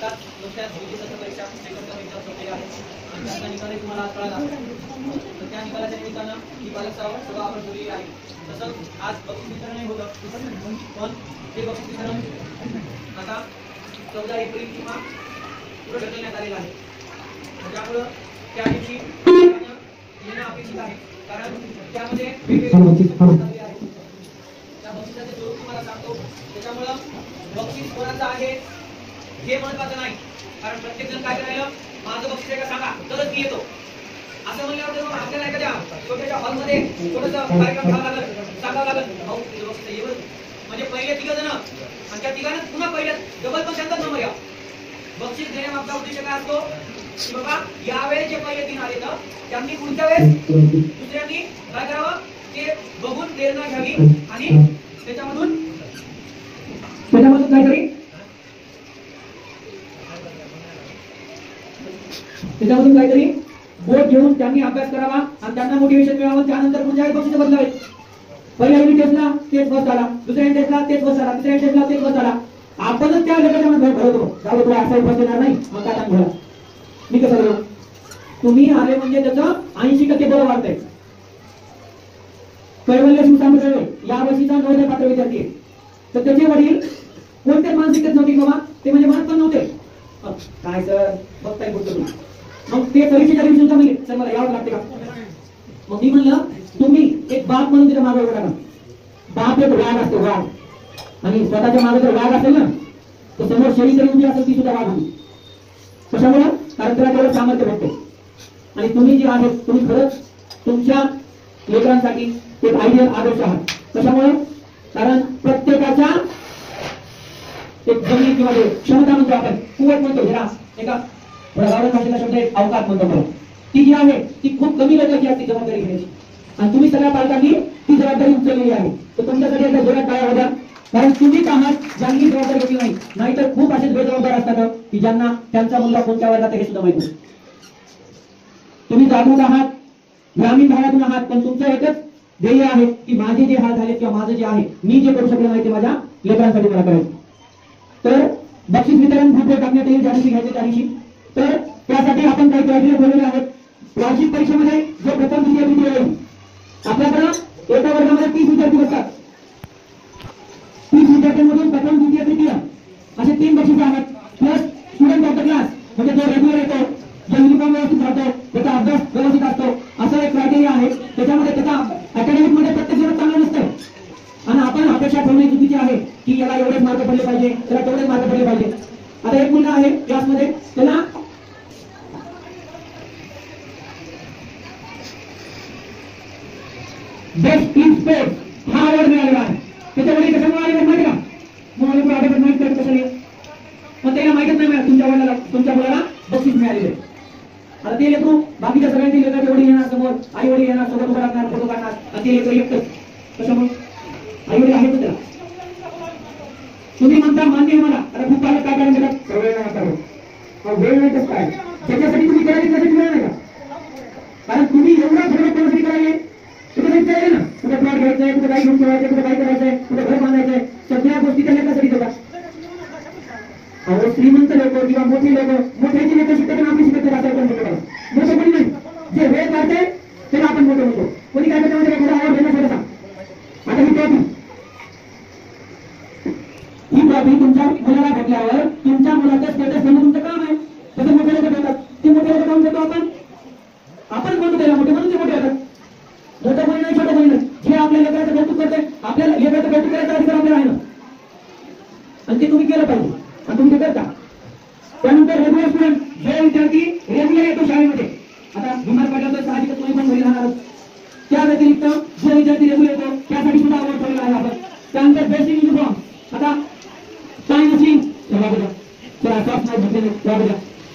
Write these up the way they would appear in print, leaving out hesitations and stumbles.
आता नुकत्याच परीक्षा सेकंड एक्झाम संपलेल्या आहेत आणि त्याचा निकाल तुम्हाला आज कळाला, तर त्या निकालाच्या निमित्तानं ही पालक सभा आपण ठेवलेली आहे. तसंच आज बक्षीस वितरणही होतं, पण ते बक्षीस वितरण आता 14 एप्रिल किंवा पुढे ढकलण्यात आलेलं आहे. त्यामुळं त्या दिवशी येणं अपेक्षित आहे, कारण त्यामध्ये वेगवेगळे त्या बक्षिसाचे स्वरूप तुम्हाला सांगतो. त्याच्यामुळं बक्षीस कोणाचं आहे हे महत्वाचं नाही, कारण प्रत्येक जण काय करायला माझं बक्षीस आहे का सांगा तरच मी येतो असं म्हणल्यावर मग आपल्याला एखाद्या छोट्याशा हॉलमध्ये थोडंसं कार्यक्रम घ्यावा लागेल, सांगावं लागेल भाऊ तुझं बक्षीस आहे एवढं. म्हणजे पहिले 3 जण आणि त्या 3 पुन्हा पहिल्या डबल पण त्यांचाच नंबर या. बक्षीस देण्यामागचा उद्देश काय असतो की बाबा यावेळेस जे पहिले 3 आले तर त्यांनी पुढच्या वेळेस दुसऱ्यांनी काय करावं ते बघून प्रेरणा घ्यावी आणि त्याच्यामधून काहीतरी बोध घेऊन त्यांनी अभ्यास करावा आणि त्यांना मोटिवेशन मिळावं. त्यानंतर पुढच्या वेळेस बक्षीस बदलावे. पहिल्या युनिट टेस्टला तेच बस आला, दुसऱ्या युनिट टेस्टला तेच बस आला, तिसऱ्या युनिट टेस्टला तेच बस आला. आपणच त्या लेखाच्या मध्ये भरवतो जाऊ तुला असा बस येणार नाही मग काय सांगू मी कसं करू. तुम्ही आले म्हणजे त्याचं 80% बरं वाढतंय. कैवल्य शिवसांबळे या वर्षीचा नवोदय पात्र विद्यार्थी आहे, तर त्याचे वडील कोणत्याच मानसिकतेत नव्हती बाबा, ते म्हणजे म्हणत पण नव्हते काय सर बघताय कुठं तुम्ही. मग ते परीक्षेच्या दिवशी सुद्धा म्हणले सर मला यावं लागते का. मग मी म्हणलं तुम्ही एक बाप म्हणून तिथे मागे उभा राहा. बाप एक वाघ असतो वाघ, आणि स्वतःच्या मागे जर वाघ असेल ना तर समोर शेळी जरी उभी असेल ती सुद्धा वाघ होती. कशामुळे कारण त्याला तेवढं सामर्थ्य भेटते. आणि तुम्ही जे आहेत तुम्ही खरंच तुमच्या लेकरांसाठी एक आयडियल आदर्श आहात. कशामुळे कारण प्रत्येकाच्या एक जमीन किंवा क्षमता म्हणतो आपण कुवत म्हणतो ज्याला एका गावरान भाषेचा शब्द एक अवकाश म्हणतो, ती जी आहे ती खूप कमी लोकांची असते जबाबदारी घेण्याची, आणि तुम्ही सगळ्या पालकांनी ती जबाबदारी उचललेली आहे. तर तुमच्यासाठी एकदा जोरात टाळ्या होत्या, कारण तुम्हीच आहात ज्यांनी जबाबदारी घेतली नाही. नाहीतर खूप असेच बेजबाबदार असतात की ज्यांना त्यांचा मुलगा कोणत्या वर्गात हे सुद्धा माहिती. तुम्ही जागरूक आहात, ग्रामीण भागातून आहात, पण तुमचं एकच ध्येय आहे की माझे जे हाल झाले किंवा माझं जे आहे मी जे करू शकलो नाही ते माझ्या लेकरांसाठी मला करायचं. तर बक्षीस वितरण ग्रुपवर टाकण्यात येईल ज्या दिवशी घ्यायचे त्या दिवशी. तर त्यासाठी आपण काही क्रायटेरिया ठेवलेले आहेत. वार्षिक परीक्षेमध्ये जो प्रथम द्वितीय तृतीय येईल आपल्याकडं एका वर्गामध्ये 30 विद्यार्थी बसतात. 30 विद्यार्थ्यांमधून प्रथम द्वितीय तृतीय असे 3 बक्षीस आहेत, plus student of the class म्हणजे जो रेग्युलर येतो, जो युनिफॉर्म व्यवस्थित राहतो, त्याचा अभ्यास व्यवस्थित असतो, असं एक क्रायटेरिया आहे. त्याच्यामध्ये त्याचा अकॅडमिक मध्ये प्रत्येक जण चांगलं नसतं आणि आपण अपेक्षा ठेवणे चुकीची आहे की याला एवढेच मार्क पडले पाहिजे, त्याला तेवढेच मार्क पडले पाहिजे. आता एक मुलगा आहे क्लासमध्ये त्याला बेस्ट इन स्पोर्ट्स हा अवॉर्ड मिळालेला आहे. त्याच्या वडील कशामुळे आले माहिती का, मुलाला प्रायव्हेट माहिती करत कशाला पण त्याला माहितच नाही मिळालं तुमच्या वडिलाला तुमच्या मुलाला बक्षीस मिळालेले. आता ते लेकरू बाकीच्या सगळ्यांची लेकराचे वडील येणार समोर, आई वडील येणार सोबत उभं राहणार, फोटो काढणार, आणि ते लेकरू एकटंच. कशामुळे आई वडील आहेत त्याला. तुम्ही म्हणता मान्य आहे मला, आता खूप पालक काय करायला देतात वेळ नाही, वेळ नाही तर काय त्याच्यासाठी तुम्ही करायची त्यासाठी वेळ नाही का. कारण तुम्ही एवढा सगळं परिस्थिती करायला कुठे जायचं आहे ना, कुठे प्लॉट घ्यायचंय, कुठे काही घेऊन ठेवायचं, कुठे काय करायचंय, कुठे घर बांधायचंय, सगळ्या गोष्टी त्या लेखासाठी देतात. श्रीमंत लोक किंवा मोठी लोक मोठ्याची लेखं शिकतात आपली शिकत मोठं कोणी नाही. जे वेळ काढते त्याला आपण मोठं होतो. कोणी काय करते एखादा आवड घेण्यासाठी आता ही ट्रॉफी तुमच्या मुलाला भेटल्यावर तुमच्या मुलाचं स्टेटस घेणं तुमचं काम आहे. त्याचं मोठे लोक भेटतात, ते मोठे लोक काम करतो आपण म्हणतो त्याला मोठे म्हणून ते मोठे होतात. मोठं कोणी नाही छोटं कोणी नाही. जे आपल्या लेकराचं कौतुक करते आपल्याला लेकराचं कौतुक करायचं अधिकार आपल्याला आहे ना, आणि ते तुम्ही केलं पाहिजे आणि तुम्ही ते करता. त्यानंतर रेग्युलर स्टुडंट जे विद्यार्थी रेग्युलर येतो शाळेमध्ये, आता बिमार पडला तर साहजिकच तुम्ही पण घरी राहणार. त्या व्यतिरिक्त जे विद्यार्थी रेग्युलर येतो त्यासाठी सुद्धा अवॉर्ड ठेवलेला आहे आपण. त्यानंतर बेसिक युनिफॉर्म आता काय मशीन सर असं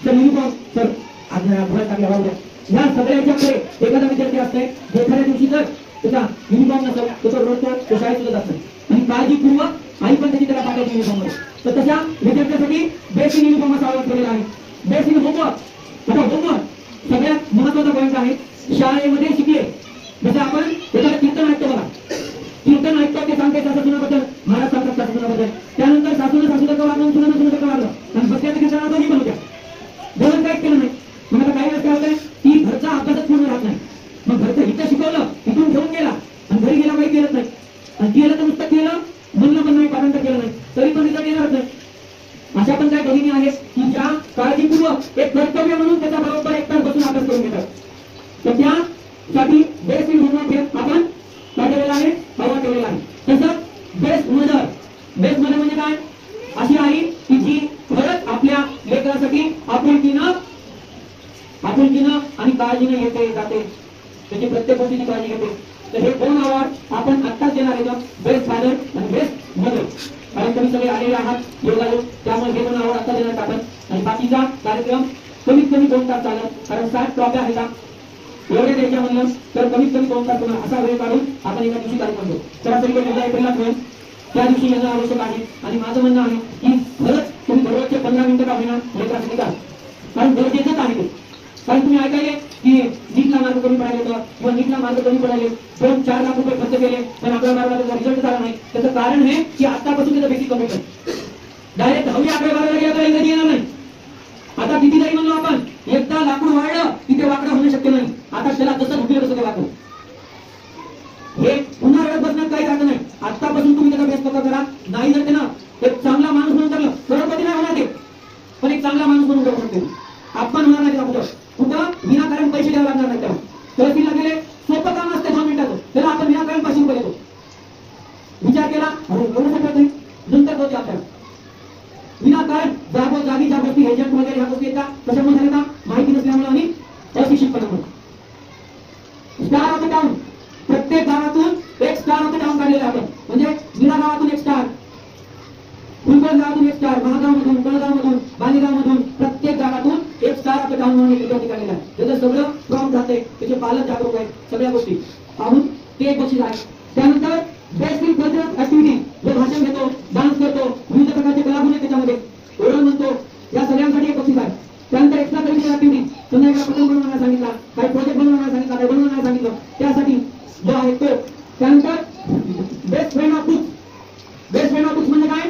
सर युनिफॉर्म सर आज टाकल्या वाढल्या या सगळ्याच्याकडे एखादा विद्यार्थी असते एखाद्या दिवशी जर त्याचा युनिफॉर्म नसेल तर तो रडतो, तो शाळेत सुद्धा असतो आणि काळजीपूर्वक आई पण त्याची त्याला पाठायची युनिफॉर्म मध्ये. तर तशा विद्यार्थ्यांसाठी बेसिक युनिफॉर्म असा अवॉर्ड ठेवलेला आहे. बेसिक होमवर्क आता होमवर्क सगळ्यात महत्वाचा पॉईंट आहे. शाळेमध्ये शिकले जसं आपण एखादं कीर्तन ऐकतो बघा, कीर्तन ऐकतो ते सांगते सासूनाबद्दल, महाराज सांगतात सासूनाबद्दल, त्यानंतर सासून वागणं सुनानं सुनाचं वागलं आणि बघ्याचं कीर्तनातून अशा पण काही भगिनी आहेत की ज्या काळजीपूर्वक एक कर्तव्य म्हणून त्याचा बरोबर एक तास बसून अभ्यास करून घेतात. तर त्यासाठी बेस्ट इन होमवर्क आपण काय केलेलं आहे, हवा केलेला आहे. तसंच बेस्ट मदर, बेस्ट मदर म्हणजे काय, अशी आई की जी खरंच आपल्या लेकरासाठी आपुलकीनं आणि काळजीने येते जाते, त्याची प्रत्येक गोष्टीची काळजी घेते. तर हे 2 अवॉर्ड आपण आत्ताच देणार आहे, बेस्ट फादर आणि बेस्ट मदर. कारण तुम्ही सगळे आलेले आहात योगायोग, त्यामुळे हे 2 अवॉर्ड आता देणार आपण. आणि बाकीचा कार्यक्रम कमीत कमी 2 तास चालत, कारण 60 ट्रॉफ्या आहेत एवढे द्यायच्या म्हणलं तर कमीत कमी 2 तास तुम्हाला असा वेळ काढून आपण एका दिवशी कार्यक्रम करतो. सरासरी 14 एप्रिललाच होईल, त्या दिवशी येणं आवश्यक आहे. आणि माझं म्हणणं आहे की खरंच तुम्ही दररोजचे 15 मिनिटं का होईना लेकरासाठी द्या, कारण गरजेचंच आहे ते. कारण तुम्ही ऐकायले की नीटला मार्क कमी पडायले होतं किंवा नीटला मार्क कमी पडायले, 2-4 लाख रुपये खर्च केले पण आपल्या बाराला त्याचा रिझल्ट झाला नाही. त्याचं कारण हे की आतापासून त्याचं बेसिक कमी कर. डायरेक्ट 10वी-11वी गेला तर इंग्रजी येणार नाही. आता किती जरी म्हणलो आपण, एकदा लाकूड वाढलं की ते वाकडं होणं शक्य नाही. आता त्याला जसं उठलं तसं ते वाकडं. हे पुन्हा रडत बसण्यात काही अर्थ नाही. आतापासून तुम्ही त्याचा बेस पक्का करा. नाही जर त्यानं एक चांगला माणूस म्हणून ठरलं, करोडपती नाही होणार ते, पण एक चांगला माणूस म्हणून ठरू शकते. आपण होणार नाही त्याला कुठं विनाकारण पैसे द्यावे लागणार नाही. त्याला तहसीलला गेले, सोपं काम असते 2 मिनिटाचं, त्याला आपण विनाकारण 500 रुपये देतो. विचार केला, अरे एवढं सगळं नाही, नंतर होते आपल्याला विनाकारण जागी ज्या गोष्टी एजंट वगैरे ह्या गोष्टी येतात कशामुळे झाल्या, माहिती नसल्यामुळे आणि अशिक्षितपणामुळे. स्टार ऑफ द टाउन, प्रत्येक गावातून एक स्टार ऑफ द टाउन काढलेला आपण, म्हणजे निळा गावातून एक स्टार, फुलबन गावातून एक स्टार, महागावमधून, कळगावमधून, बालेगावमधून प्रत्येक गावातून एक स्टार ऑफ द टाउन म्हणून एक विद्यार्थी काढलेला आहे. त्याचं सगळं फ्रॉम जाते, त्याचे पालक जागरूक आहेत, सगळ्या गोष्टी पाहून ते एक बक्षीस आहे. त्यानंतर बेस्ट इन कल्चरल ऍक्टिव्हिटी, जो भाषण घेतो, डान्स करतो, विविध प्रकारचे कलागुण आहेत त्याच्यामध्ये, ओरड म्हणतो, या सगळ्यांसाठी एक बक्षीस आहे. त्यानंतर एक्स्ट्रा करिक्युलर ऍक्टिव्हिटी, त्यांना एका पतंग बनवण्याला सांगितला, काही प्रोजेक्ट बनवण्याला सांगितला, काही बनवण्याला सांगितलं, त्यासाठी जो आहे तो. त्यानंतर best friend of books, best friend of books म्हणजे काय,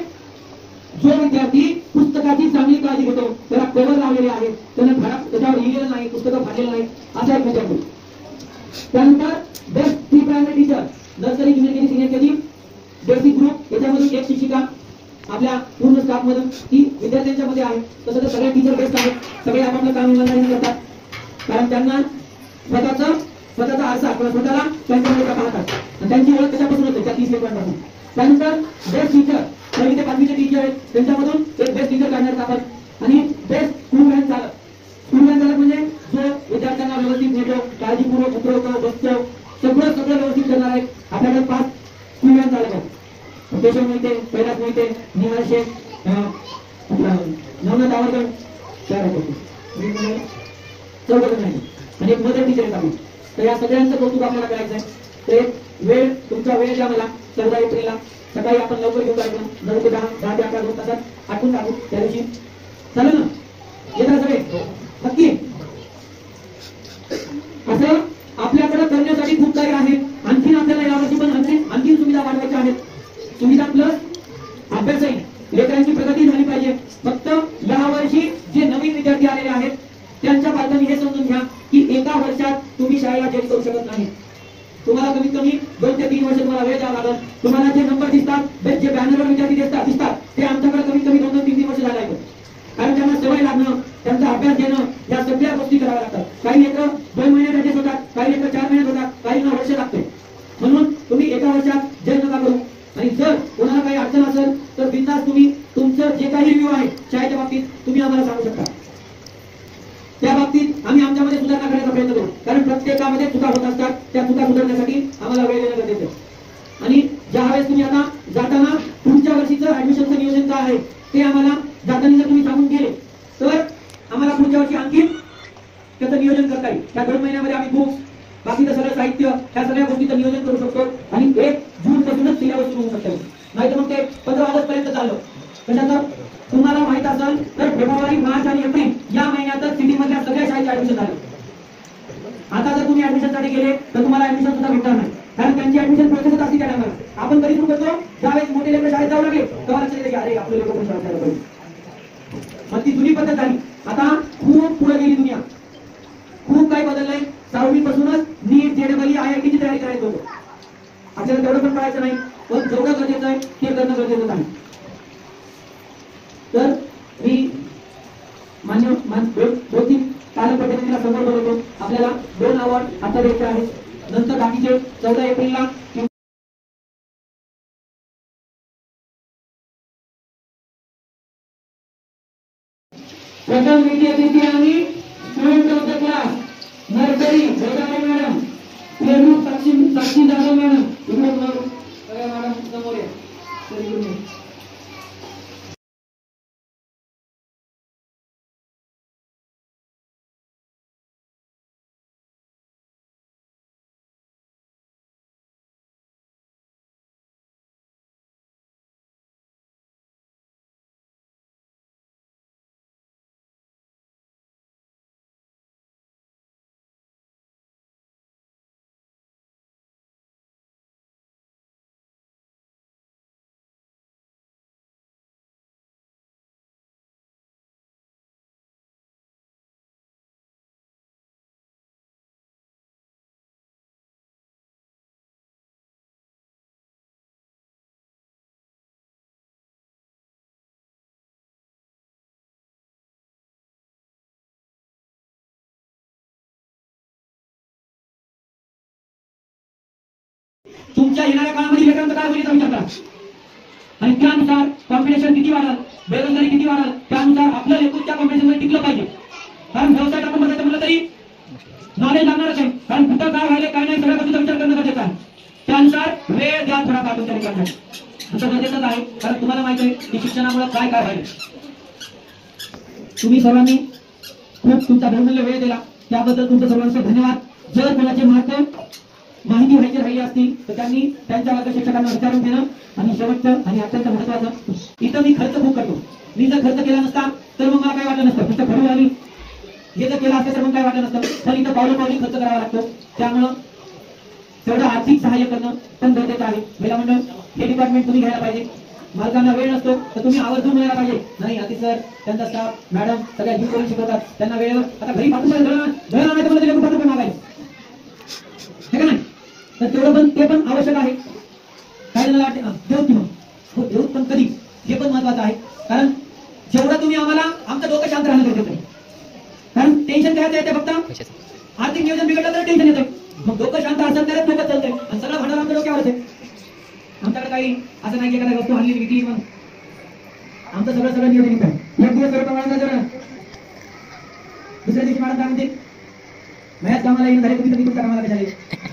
जो विद्यार्थी पुस्तकाची चांगली काळजी घेतो, त्याला कव्हर लावलेले आहे, त्याच्यावर लिहिलेलं नाही, पुस्तकं फाडलेलं नाही, असा एक विद्यार्थी. त्यानंतर best pre primary teacher, nursery, junior KG, senior KG, basic group, याच्यामधून एक शिक्षिका आपल्या पूर्ण स्टाफ मधून ती विद्यार्थ्यांच्या मध्ये आहे. तसं तर सगळे टीचर बेस्ट आहेत, सगळे आपापलं काम इमानदारीने करतात, कारण त्यांना स्वतःचा आरसा किंवा स्वतःला त्यांच्यामध्ये पाहतात. त्यांची ओळख त्याच्यापासून होते, त्या 30 लेकरांपासून. त्यानंतर बेस्ट टीचर, 1वी ते 5वीचे टीचर आहेत, त्यांच्यामधून एक बेस्ट टीचर काढण्यात आपण. आणि बेस्ट स्कूल व्हॅन चालक, स्कूल व्हॅन चालक म्हणजे जो विद्यार्थ्यांना व्यवस्थित नेतो, काळजीपूर्वक उतरवतो, बसतो, सगळं व्यवस्थित करणार आहे. आपल्याकडे 5 स्कूल व्हॅन चालक आहेत. केशव मोहिते, कैलास मोहिते, निहाल शेख, नवनाथ आवरकर, 4 चौघजण आहे आणि एक मदर टीचर आहेत आपण. तर या सगळ्यांचं कौतुक आपल्याला करायचं आहे. तर एक वेळ, तुमचा वेळ द्या मला 14 एप्रिलला सकाळी आपण लवकर घेऊन जायचं, 9 ते 10, 10 ते 11, 2 तासात आठवून टाकू त्या दिवशी. चालेल ना, येतात सगळे नक्की. असं आपल्याकडे करण्यासाठी खूप काही आहे. आणखीन आपल्याला यावर्षी पण आणखीन सुविधा वाढवायच्या आहेत. सुविधा प्लस अभ्यासही, लेकरांची प्रगती झाली पाहिजे. फक्त यावर्षी जे नवीन विद्यार्थी आलेले आहेत त्यांच्या पालकांनी हे समजून घ्या की एका वर्षात तुम्ही शाळेला जॉईन करू शकत नाही. तुम्हाला कमीत कमी 2 ते 3 वर्ष तुम्हाला वेळ द्यावा लागेल. तुम्हाला जे नंबर दिसतात, जे बॅनरवर विद्यार्थी दिसतात ते आमच्याकडे कमीत कमी 2-3 वर्ष झाले आहेत. कारण त्यांना सवय लागणं, त्यांचा अभ्यास घेणं, या सगळ्या गोष्टी कराव्या लागतात. काही लेकरं 2 महिन्यात ऍडजस्ट होतात, काही लेकरं 4 महिन्यात होतात, काहींना वर्ष लागते. म्हणून तुम्ही एका वर्षात जॉईन नका करू. आणि जर कोणाला काही अडचण असेल तर बिनधास्त तुम्ही तुमचं जे काही रिव्ह्यू आहे शाळेच्या बाबतीत तुम्ही आम्हाला सांगू शकता. त्या बाबतीत आम्ही आमच्यामध्ये सुधारणा करण्याचा प्रयत्न करू, कारण प्रत्येकामध्ये चुका होत असतात. त्या चुका सुधारण्यासाठी आम्हाला वेळ देणं गरजेचं आहे. आणि ज्यावेळेस तुम्ही आता जाताना पुढच्या वर्षीचं ऍडमिशनचं नियोजन काय आहे ते आम्हाला जाताना जर तुम्ही सांगून गेले तर आम्हाला पुढच्या वर्षी आणखी त्याचं नियोजन करता येईल. त्या 2 महिन्यामध्ये आम्ही बुक्स, बाकीचं सगळं साहित्य, त्या सगळ्या गोष्टीचं नियोजन करू शकतो. आणि 1 जून पासूनच सिलेबस सुरू होऊ शकतो. नाही तर मग ते 15 ऑगस्ट पर्यंत चाललं. कशाचं तुम्हाला माहित असेल तर फेब्रुवारी, मार्च आणि एप्रिल या महिन्यातच सिटी मधल्या सगळ्या शाळेचे ऍडमिशन झाले. आता जर तुम्ही ऍडमिशनसाठी गेले तर तुम्हाला ऍडमिशन सुद्धा भेटणार नाही, कारण त्यांची ऍडमिशन प्रोसेसच असते त्या टायमाला. आपण कधी सुरू करतो, ज्यावेळेस मोठे लेकर शाळेत जाऊ लागले तेव्हा लक्षात येते की अरे आपले लोक पण शाळेत जायला पाहिजे. मग ती जुनी पद्धत झाली. आता खूप पुढे गेली दुनिया, खूप काही बदललंय. 6वी पासूनच नीट, जेईई, IIT ची तयारी करायची होतो. आपल्याला तेवढं पण करायचं नाही, पण जेवढं गरजेचं आहे ते करणं गरजेचं आहे. तर दोन तीन कालपद्धतीला समोर बोलवतो. आपल्याला 2 अवॉर्ड आता द्यायचे आहेत. नंतर बाकीचे 14 एप्रिलला प्रथम विद्यार्थी आणि student of the class nursery Godavari madam, Peru Sakshi Jadhav madam, इकडे मॅडम समोर या. तुमच्या येणाऱ्या काळामध्ये लेकरांचं काय होईल विचार करा. आणि त्यानुसार कॉम्पिटिशन किती वाढल, बेरोजगारी किती वाढल, त्यानुसार आपलं लेकरू त्या कॉम्पिटिशन मध्ये टिकलं पाहिजे. कारण व्यवसाय टाकून बघायचं म्हणलं तरी नॉलेज लागणारच आहे. कारण कुठं काय व्हायला काय नाही सगळ्या गोष्टीचा विचार करणं गरजेचं आहे. त्यानुसार वेळ द्या थोडा काढून त्या लेकरांना, असं गरजेचंच आहे. कारण तुम्हाला माहिती आहे की शिक्षणामुळे काय काय व्हायला. तुम्ही सर्वांनी खूप तुमचा बहुमूल्य वेळ दिला, त्याबद्दल तुमचं सर्वांचं धन्यवाद. जर कोणाचे माहिती व्हायची राहिली असतील तर त्यांनी त्यांच्या वर्ग शिक्षकांना विचारून घेणं. आणि शेवटचं आणि अत्यंत महत्वाचं, इथं मी खर्च खूप करतो. मी जर खर्च केला नसता तर मग मला काय वाटलं नसतं, फक्त खरं आली हे जर केलं असतं तर मग काय वाटलं नसतं. पण इथं पावली खर्च करावा लागतो. त्यामुळं तेवढं आर्थिक सहाय्य करणं पण गरजेचं आहे. महिला मंडळ हे डिपार्टमेंट तुम्ही घ्यायला पाहिजे. मालकांना वेळ नसतो तर तुम्ही आवर्जून मिळायला पाहिजे. नाही अति सर, त्यांचा स्टाफ, मॅडम सगळ्या जीव करून शिकवतात, त्यांना वेळेवर आता घरी पाठवून धडा नाही तर मला त्याच्या रुपये मागायला हे का नाही. तर तेवढं पण ते पण आवश्यक आहे. काय जणांना वाटते देऊ किंवा हो देऊ, पण कधी हे पण महत्वाचं आहे. कारण जेवढं तुम्ही आम्हाला आमचं डोकं शांत राहणं गरजेचं आहे. कारण टेन्शन घ्यायचं येते, फक्त आर्थिक नियोजन बिघडलं तर टेन्शन येतं. मग डोकं शांत असेल तरच डोकं चालतंय. आणि सगळं भांडण आमच्या डोक्यावरच आहे. आमच्याकडे काही असं नाही की एखाद्या वस्तू आणली विकली मग आमचं सगळं नियोजन आहे. एक दिवस वाढता जरा दुसऱ्या दिवशी मॅडम काय म्हणते मॅच कामाला येऊन झाले तुम्ही तर कामाला कशाला